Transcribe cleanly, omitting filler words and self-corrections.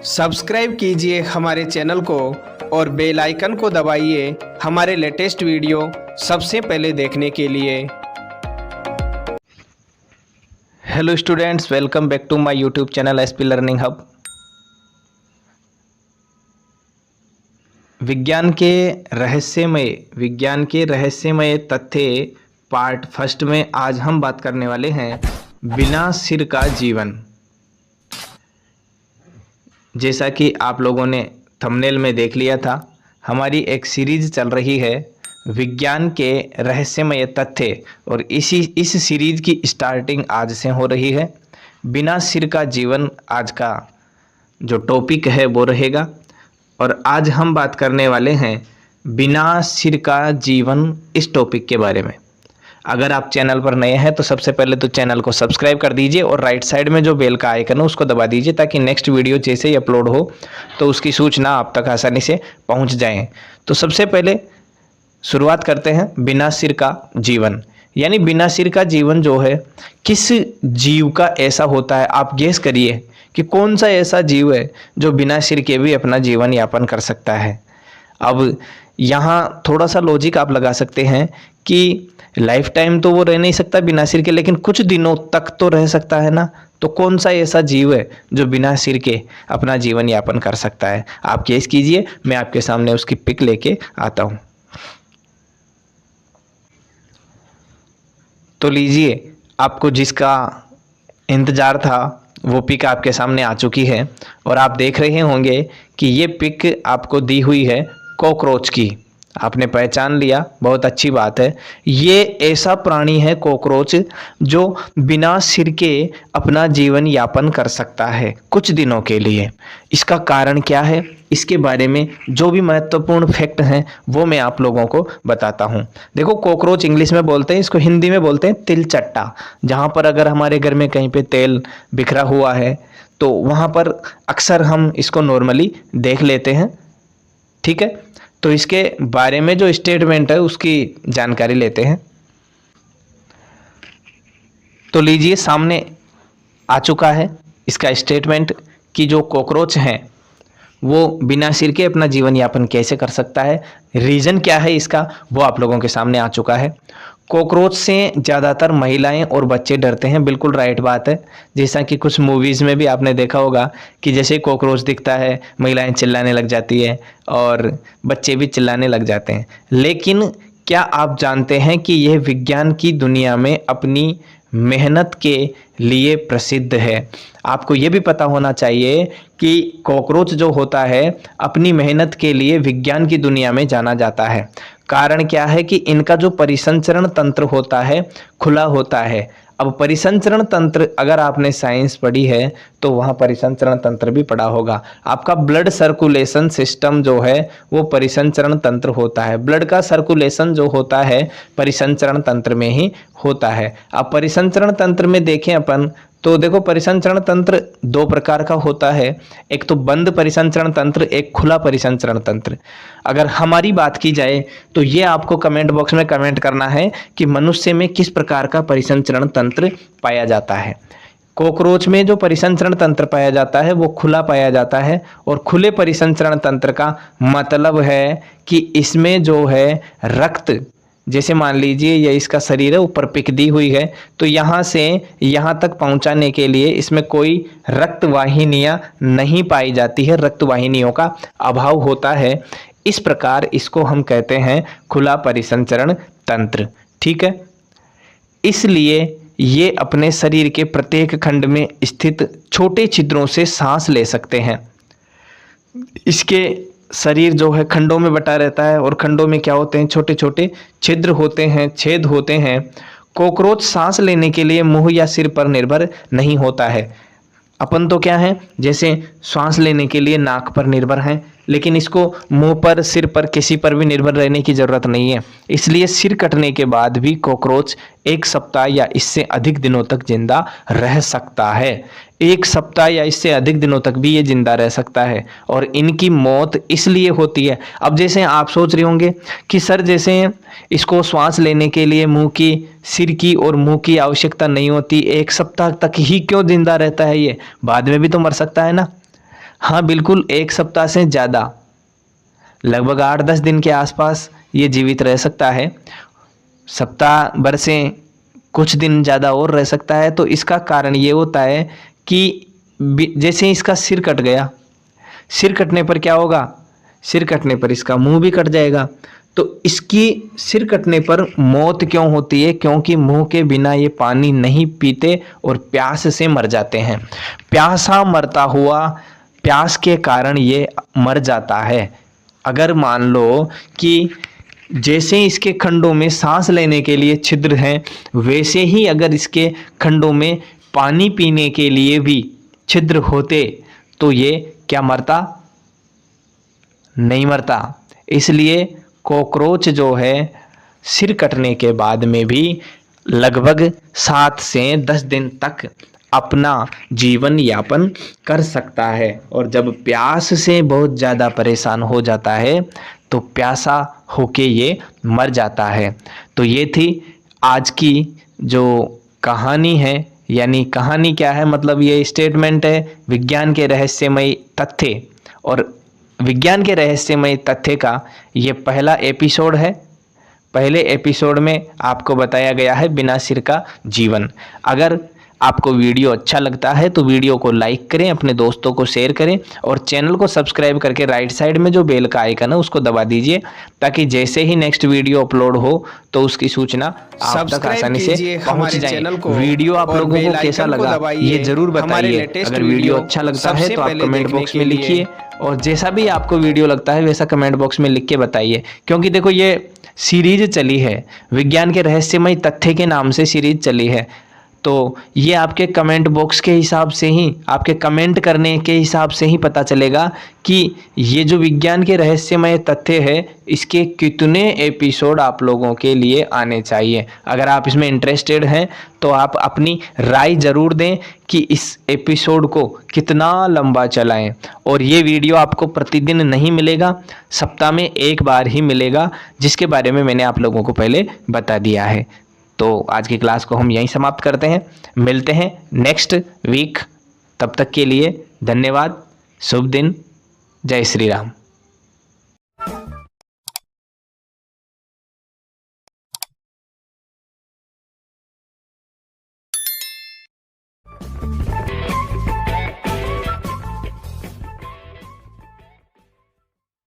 Subscribe कीजिए हमारे channel को और बेल आइकन को दबाइए हमारे लेटेस्ट वीडियो सबसे पहले देखने के लिए। Hello students, welcome back to my YouTube channel SP learning hub. विज्ञान के रहस्यमय तथ्य पार्ट फर्स्ट में आज हम बात करने वाले हैं बिना सिर का जीवन। जैसा कि आप लोगों ने थंबनेल में देख लिया था, हमारी एक सीरीज चल रही है विज्ञान के रहस्यमय तथ्य, और इस सीरीज की स्टार्टिंग आज से हो रही है। बिना सिर का जीवन आज का जो टॉपिक है वो रहेगा, और आज हम बात करने वाले हैं बिना सिर का जीवन इस टॉपिक के बारे में। अगर आप चैनल पर नए हैं तो सबसे पहले तो चैनल को सब्सक्राइब कर दीजिए और राइट साइड में जो बेल का आइकन है उसको दबा दीजिए, ताकि नेक्स्ट वीडियो जैसे ही अपलोड हो तो उसकी सूचना आप तक आसानी से पहुंच जाए। तो सबसे पहले शुरुआत करते हैं बिना सिर का जीवन। यानी बिना सिर का जीवन जो है किस जीव का ऐसा होता है, आप गेस करिए कि कौन सा ऐसा जीव है जो बिना सिर के भी अपना जीवन यापन कर सकता है। अब यहाँ थोड़ा सा लॉजिक आप लगा सकते हैं कि लाइफ टाइम तो वो रह नहीं सकता बिना सिर के, लेकिन कुछ दिनों तक तो रह सकता है ना। तो कौन सा ऐसा जीव है जो बिना सिर के अपना जीवन यापन कर सकता है? आप गेस कीजिए, मैं आपके सामने उसकी पिक लेके आता हूँ। तो लीजिए, आपको जिसका इंतज़ार था वो पिक आपके सामने आ चुकी है, और आप देख रहे होंगे कि ये पिक आपको दी हुई है कॉकरोच की। आपने पहचान लिया, बहुत अच्छी बात है। ये ऐसा प्राणी है कॉकरोच जो बिना सिर के अपना जीवन यापन कर सकता है कुछ दिनों के लिए। इसका कारण क्या है, इसके बारे में जो भी महत्वपूर्ण फैक्ट हैं वो मैं आप लोगों को बताता हूँ। देखो, कॉकरोच इंग्लिश में बोलते हैं, इसको हिंदी में बोलते हैं तिलचट्टा। जहाँ पर अगर हमारे घर में कहीं पे तेल बिखरा हुआ है तो वहाँ पर अक्सर हम इसको नॉर्मली देख लेते हैं। ठीक है, तो इसके बारे में जो स्टेटमेंट है उसकी जानकारी लेते हैं। तो लीजिए, सामने आ चुका है इसका स्टेटमेंट कि जो कॉकरोच हैं वो बिना सिर के अपना जीवन यापन कैसे कर सकता है, रीज़न क्या है इसका, वो आप लोगों के सामने आ चुका है। कॉकरोच से ज़्यादातर महिलाएं और बच्चे डरते हैं, बिल्कुल राइट बात है। जैसा कि कुछ मूवीज़ में भी आपने देखा होगा कि जैसे कॉकरोच दिखता है महिलाएं चिल्लाने लग जाती है और बच्चे भी चिल्लाने लग जाते हैं। लेकिन क्या आप जानते हैं कि यह विज्ञान की दुनिया में अपनी मेहनत के लिए प्रसिद्ध है? आपको ये भी पता होना चाहिए कि कॉकरोच जो होता है अपनी मेहनत के लिए विज्ञान की दुनिया में जाना जाता है। कारण क्या है कि इनका जो परिसंचरण तंत्र होता है खुला होता है। अब परिसंचरण तंत्र, अगर आपने साइंस पढ़ी है तो वहाँ परिसंचरण तंत्र भी पढ़ा होगा। आपका ब्लड सर्कुलेशन सिस्टम जो है वो परिसंचरण तंत्र होता है। ब्लड का सर्कुलेशन जो होता है परिसंचरण तंत्र में ही होता है। अब परिसंचरण तंत्र में देखें अपन तो देखो, परिसंचरण तंत्र दो प्रकार का होता है। एक तो बंद परिसंचरण तंत्र, एक खुला परिसंचरण तंत्र। अगर हमारी बात की जाए तो ये आपको कमेंट बॉक्स में कमेंट करना है कि मनुष्य में किस प्रकार का परिसंचरण तंत्र पाया जाता है। कॉकरोच में जो परिसंचरण तंत्र पाया जाता है वो खुला पाया जाता है, और खुले परिसंचरण तंत्र का मतलब है कि इसमें जो है रक्त, जैसे मान लीजिए ये इसका शरीर है, ऊपर पिक दी हुई है, तो यहाँ से यहाँ तक पहुँचाने के लिए इसमें कोई रक्त वाहिनियाँ नहीं पाई जाती है, रक्त वाहिनियों का अभाव होता है। इस प्रकार इसको हम कहते हैं खुला परिसंचरण तंत्र। ठीक है, इसलिए ये अपने शरीर के प्रत्येक खंड में स्थित छोटे छिद्रों से सांस ले सकते हैं। इसके शरीर जो है खंडों में बटा रहता है, और खंडों में क्या होते हैं, छोटे छोटे छिद्र होते हैं, छेद होते हैं। कॉकरोच सांस लेने के लिए मुंह या सिर पर निर्भर नहीं होता है। अपन तो क्या है, जैसे सांस लेने के लिए नाक पर निर्भर हैं, लेकिन इसको मुंह पर, सिर पर, किसी पर भी निर्भर रहने की ज़रूरत नहीं है। इसलिए सिर कटने के बाद भी कॉकरोच 1 सप्ताह या इससे अधिक दिनों तक जिंदा रह सकता है। 1 सप्ताह या इससे अधिक दिनों तक भी ये जिंदा रह सकता है, और इनकी मौत इसलिए होती है। अब जैसे आप सोच रहे होंगे कि सर, जैसे इसको श्वास लेने के लिए मुंह की, सिर की और मुंह की आवश्यकता नहीं होती, 1 सप्ताह तक ही क्यों जिंदा रहता है? ये बाद में भी तो मर सकता है ना। हाँ बिल्कुल, 1 सप्ताह से ज़्यादा, लगभग 8-10 दिन के आसपास ये जीवित रह सकता है। सप्ताह भर से कुछ दिन ज़्यादा और रह सकता है। तो इसका कारण ये होता है कि जैसे ही इसका सिर कट गया, सिर कटने पर क्या होगा, सिर कटने पर इसका मुंह भी कट जाएगा। तो इसकी सिर कटने पर मौत क्यों होती है? क्योंकि मुंह के बिना ये पानी नहीं पीते और प्यास से मर जाते हैं। प्यासा मरता हुआ, प्यास के कारण ये मर जाता है। अगर मान लो कि जैसे इसके खंडों में सांस लेने के लिए छिद्र हैं, वैसे ही अगर इसके खंडों में पानी पीने के लिए भी छिद्र होते तो ये क्या मरता? नहीं मरता। इसलिए कॉकरोच जो है सिर कटने के बाद में भी लगभग 7 से 10 दिन तक अपना जीवन यापन कर सकता है। और जब प्यास से बहुत ज़्यादा परेशान हो जाता है तो प्यासा होके ये मर जाता है। तो ये थी आज की जो कहानी है, यानी कहानी क्या है, मतलब ये स्टेटमेंट है विज्ञान के रहस्यमय तथ्य। और विज्ञान के रहस्यमय तथ्य का ये पहला एपिसोड है। पहले एपिसोड में आपको बताया गया है बिना सिर का जीवन। अगर आपको वीडियो अच्छा लगता है तो वीडियो को लाइक करें, अपने दोस्तों को शेयर करें और चैनल को सब्सक्राइब करके राइट साइड में जो बेल का आइकन है उसको दबा दीजिए, ताकि जैसे ही नेक्स्ट वीडियो अपलोड हो तो उसकी सूचना आप तक आसानी से पहुंच जाए। वीडियो आप लोगों को कैसा लगा ये जरूर बताइए। अगर वीडियो अच्छा लगता है तो आप कमेंट बॉक्स में लिखिए, और जैसा भी आपको वीडियो लगता है वैसा कमेंट बॉक्स में लिख के बताइए। क्योंकि देखो ये सीरीज चली है, विज्ञान के रहस्यमय तथ्य के नाम से सीरीज चली है। तो ये आपके कमेंट बॉक्स के हिसाब से ही, आपके कमेंट करने के हिसाब से ही पता चलेगा कि ये जो विज्ञान के रहस्यमय तथ्य है इसके कितने एपिसोड आप लोगों के लिए आने चाहिए। अगर आप इसमें इंटरेस्टेड हैं तो आप अपनी राय ज़रूर दें कि इस एपिसोड को कितना लंबा चलाएं। और ये वीडियो आपको प्रतिदिन नहीं मिलेगा, सप्ताह में 1 बार ही मिलेगा, जिसके बारे में मैंने आप लोगों को पहले बता दिया है। तो आज की क्लास को हम यहीं समाप्त करते हैं, मिलते हैं नेक्स्ट वीक। तब तक के लिए धन्यवाद, शुभ दिन, जय श्री राम।